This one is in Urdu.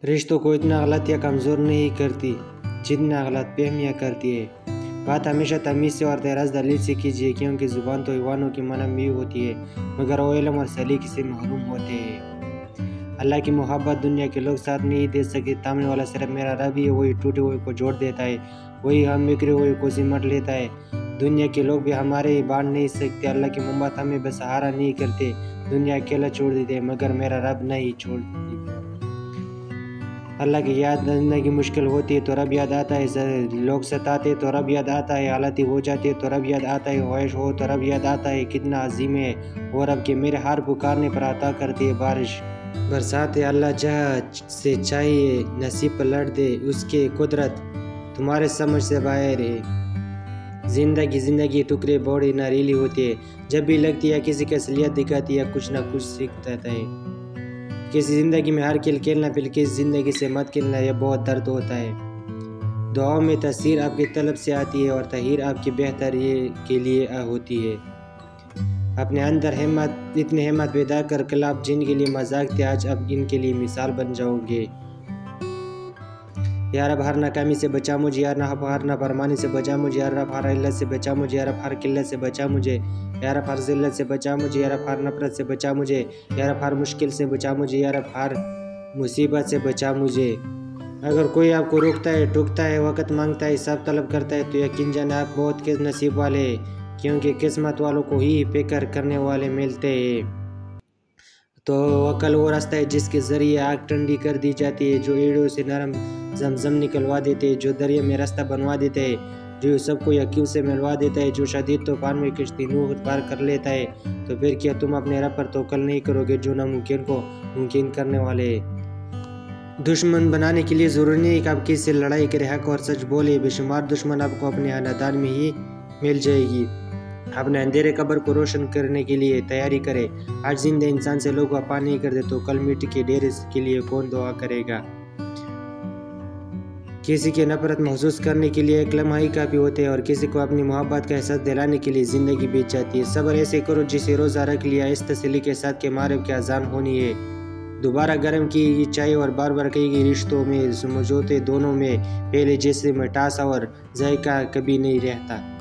رشتوں کو اتنا غلط یا کمزور نہیں کرتی جتنا غلط فہمیاں کرتی ہے۔ بات ہمیشہ تمیز سے اور تیراز دلیل سے کیجیے، کیونکہ زبان تو حیوانوں کی منع بھی ہوتی ہے مگر وہ علم اور سلیقے سے محروم ہوتے ہیں۔ اللہ کی محبت دنیا کے لوگ ساتھ نہیں دے سکتے، تامنے والا صرف میرا رب ہی ہے، وہی ٹوٹے ہوئے کو جوڑ دیتا ہے، وہی ہم بکھرے ہوئے کو سمیٹ لیتا ہے۔ دنیا کے لوگ بھی ہمارے بانٹ نہیں سکتے، اللہ کی محبت ہمیں بے سہارا نہیں کرتے، دنیا اکیلا چھوڑ دیتے ہیں مگر میرا رب نہیں چھوڑتی۔ اللہ کی یاد زندگی مشکل ہوتی ہے تو رب یاد آتا ہے، لوگ ستاتے تو رب یاد آتا ہے، حالاتیں ہو جاتی ہے تو رب یاد آتا ہے، خواہش ہو تو رب یاد آتا ہے۔ کتنا عظیم ہے وہ رب کہ میرے ہر پکارنے پر عطا کرتی ہے بارش برساتے، اللہ جہاں سے چاہیے نصیب پلٹ دے، اس کی قدرت تمہارے سمجھ سے باہر ہے۔ زندگی ٹکڑے بوڑھی ناریلی ہوتی ہے، جب بھی لگتی ہے کسی کی اصلیت دکھاتی ہے، کچھ نہ کچھ سیکھتا ہے۔ کسی زندگی میں ہر کھیل کھیلنا پھر کسی زندگی سے مت کھیلنا، یہ بہت درد ہوتا ہے۔ دعاؤں میں تاثیر آپ کی طلب سے آتی ہے اور تحریر آپ کی بہتری کے لیے ہوتی ہے۔ اپنے اندر اتنی ہمت پیدا کر کل آپ جن کے لیے مذاق تھے آج اب ان کے لیے مثال بن جاؤ گے۔ یا رب ہر ناکامی سے بچا مجھے، یا رب ہر نافرمانی سے بچا مجھے، یا رب ہر علت سے بچا مجھے، یا رب ہر قلت سے بچا مجھے، یا رب ہر ذلت سے بچا مجھے، یا رب ہر نفرت سے بچا مجھے، یا رب ہر مشکل سے بچا مجھے، یا رب ہر مصیبت سے بچا مجھے۔ اگر کوئی آپ کو روکتا ہے، ٹوکتا ہے، وقت مانگتا ہے، حساب طلب کرتا ہے تو یقین جانے آپ بہت نصیب والے ہیں، کیونکہ قسمت والوں کو ہی فکر کرنے والے ملتے ہیں۔ تو عقل وہ راستہ ہے جس کے ذریعے آگ ٹھنڈی کر دی جاتی ہے، جو ایڑوں سے نرم زمزم نکلوا دیتے ہیں، جو دریا میں راستہ بنوا دیتے ہیں، جو سب کو یقین سے ملوا دیتا ہے، جو شدید طوفان میں کشتی نوح پار کر لیتا ہے۔ تو پھر کیا تم اپنے رب پر توکل نہیں کرو گے جو ناممکن کو ممکن کرنے والے ہیں؟ دشمن بنانے کے لیے ضروری نہیں کہ آپ کسی سے لڑائی کریں، حق اور سچ بولے، بے شمار دشمن آپ کو اپنے خاندان میں ہی مل جائے گی۔ اپنے اندھیرے قبر کو روشن کرنے کے لیے تیاری کرے۔ آج زندہ انسان سے لوگ وفا نہیں کرتے تو کل مٹی کے ڈھیر کے لیے کون دعا کرے گا؟ کسی کی نفرت محسوس کرنے کے لیے ایک لمحہ ہی کافی ہوتے ہے اور کسی کو اپنی محبت کا احساس دلانے کے لیے زندگی بیت جاتی ہے۔ صبر ایسے کرو جسے روزہ رکھ لیا، اس تسلی کے ساتھ کہ مغرب کی اذان ہونی ہے۔ دوبارہ گرم کی گئی چائے اور بار بار کہی گئی رشتوں میں سمجھوتے دونوں میں پہلے جیسے مٹھاس اور ذائقہ کبھی نہیں رہتا۔